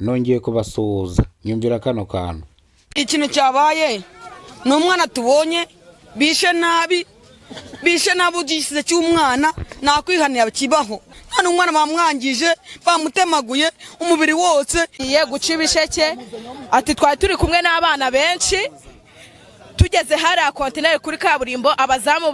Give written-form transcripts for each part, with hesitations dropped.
nongeye kubasuhuza nyumvira kano kantu. Ikintu cyabaye ni umwana tubonye bishe nabi ugishyize cy'umwana nakwihanira kibaho. Hano umwana bamwangije bamutemaguye umubiri wose. Iye guca ibisheke ati twari turi kumwe n'abana benshi tugeze hari kontineri kuri kaburimbo abazamu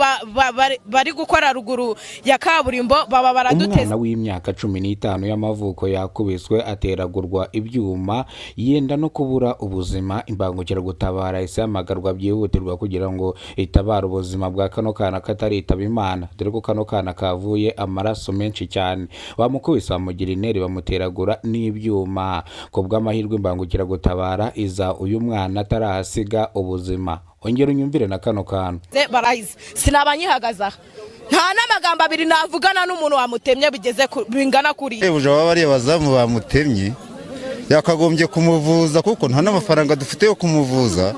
bari gukora ruguru ya kaburimbo baba baraduteza. Umwana w'imyaka 15 y'amavuko yakubiswe ateragurwa ibyuma yenda no kubura ubuzima. Imbangukiragutabara isamagarwa byihutirwa kugira ngo itabara ubuzima bwa kano kana kataritaba Imana, dore ko kano kana kavuye amaraso menshi cyane. Bamukubise bamugira intere bamuteragura n'ibyuma. Ko bw'amahirwe imbangukiragutabara iza uyu mwana atarahasiga ubuzima. Ongera unyumvire na kano kantu. Barayize sinabanyihagaza nta n'amagambo abiri navugana n'umuntu wamutemye bigeze bingana kuri. Buje bari abazamu bamutemye yakagombye kumuvuza kuko nta n'amafaranga dufite yo kumuvuza.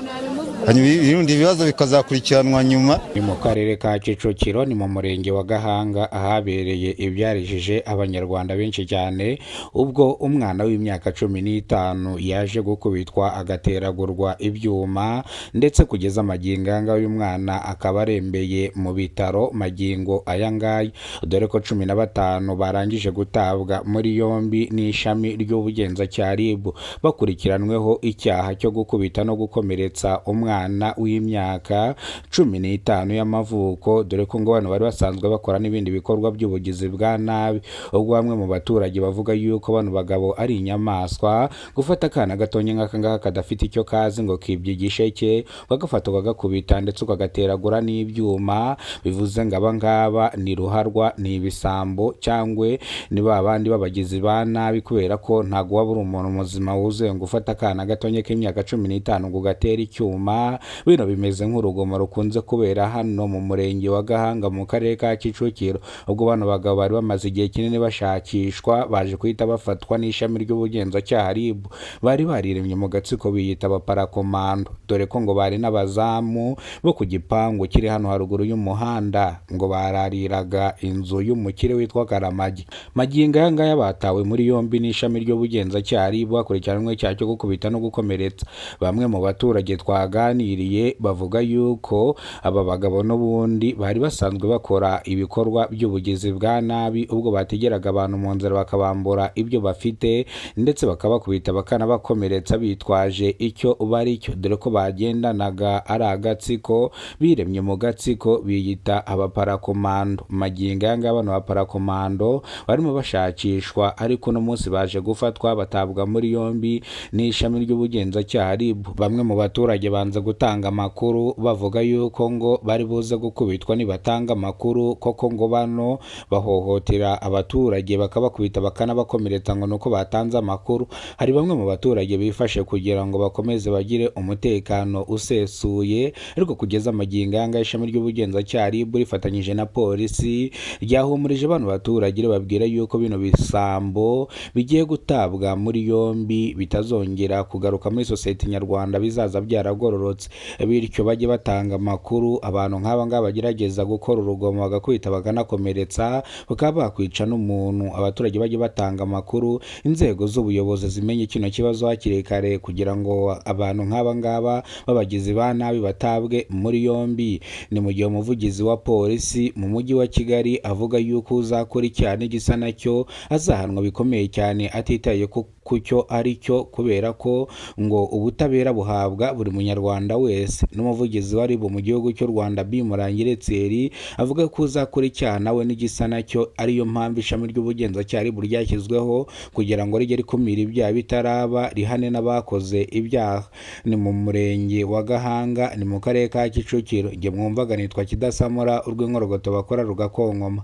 Ibindi bibazo bikazakurikiranwa nyuma. Ni mu karere ka Kicukiro, ni mu murenge wa Gahanga, ahabereye ibyarijije abanyarwanda benshi cyane ubwo umwana w'imyaka 15 yaje gukubitwa agateragurwa ibyuma, ndetse kugeza amaginganga uyu mwana akaba arembeye mu bitaro magingo ayangaya, dore ko 15 barangije gutabwa muri yombi n'ishami ry'ubugenzacyaha RIB bakurikiranweho icyaha cyo gukubita no gukomeretsa umwana w'imyaka 15 y'amavuko, dore ko ngo bano bari basanzwe bakora n'ibindi bikorwa by'ubugizi bwa nabi. Ubwo bamwe mu baturage bavuga yuko bano bagabo ari inyamaswa, gufata akana gatonye nk'aka ngaka kadafite icyo kazi ngo kibye igisheke bagafata ukagakubita ndetse ukagateragura n'ibyuma, bivuze ngo aba ngaba ni ruharwa, ni ibisambo cyangwa ni babandi babagizi ba nabi, kubera ko ntago waba uri umuntu muzima wuzuye ngo ufata akana gatonye k'imyaka 15 ngo gatera icyuma. Bino bimeze nk'urugomo rukunze kubera hano mu murenge wa Gahanga mu karere ka Kicukiro. Ubwo bano bagabo bari bamaze igihe kinini bashakishwa, baje kuhita bafatwa n'ishami ry'ubugenzacyaha RIB. Bari bariremye mu gatsiko biyita abaparakomando, dore ko ngo bari n'abazamu bo ku gipangu kiri hano haruguru y'umuhanda, ngo barariraga inzu y'umukire witwa Karamagi. Magingo ayangaya batawe muri yombi n'ishami ry'ubugenzacyaha RIB bakurikiranwe icyaha cyo gukubita no gukomeretsa. Bamwe mu baturage twaganiriye bavuga yuko aba bagabo n'ubundi bari basanzwe bakora ibikorwa by'ubugizi bwa nabi, ubwo bategeraga abantu mu nzira bakabambura ibyo bafite ndetse bakabakubita bakanabakomeretsa bitwaje icyo bari cyo, dore ko bagendanaga ari agatsiko biremye mu gatsiko biyita abaparakomando. Magingo ayangaya bano baparakomando barimo bashakishwa, ariko no munsi baje gufatwa batabwa muri yombi n'ishami ry'ubugenzacyaha RIB. Bamwe mu baturage banze gutanga amakuru bavuga yuko ngo bari buze gukubitwa nibatanga amakuru, koko ngo bano bahohotera abaturage bakabakubita bakanabakomeretsa ngo nuko batanze amakuru. Hari bamwe mu baturage bifashe kugira ngo bakomeze bagire umutekano usesuye, ariko kugeza amagingo ayangaya ishami ry'ubugenzacyaha RIB rifatanyije na polisi ryahumurije bano baturage babwira yuko bino bisambo bigiye gutabwa muri yombi bitazongera kugaruka muri sosiyete nyarwanda, bizaza byaragororotse, bityo bajye batanga amakuru. Abantu nk'aba ngaba bagerageza gukora urugomo bagakubita bakanakomeretsa bakaba bakwica n'umuntu, abaturage bajye batanga amakuru, inzego z'ubuyobozi zimenye kino kibazo hakiri kare kugira ngo abantu nk'aba ngaba babagizi ba nabi batabwe muri yombi. Ni mu gihe umuvugizi wa polisi mu mujyi wa Kigali avuga yuko uzakora icyaha n'igisa nacyo azahanwa bikomeye cyane atitaye ku cyo ari cyo, kubera ko ngo ubutabera buhabwa buri munyarwanda wese. N'umuvugizi wa RIB mu gihugu cy'u Rwanda Murangire Thierry avuga ko uzakora icyaha nawe n'igisa nacyo, ariyo mpamvu ishami ry'ubugenzacyaha RIB ryashyizweho kugira ngo rijye rikumira ibyaha bitaraba, rihane n'abakoze ibyaha. Ni mu murenge wa Gahanga, ni mu karere ka Kicukiro. Nge mwumvaga nitwa Kidasamura, urw'inkorogoto bakora rugakonkoma.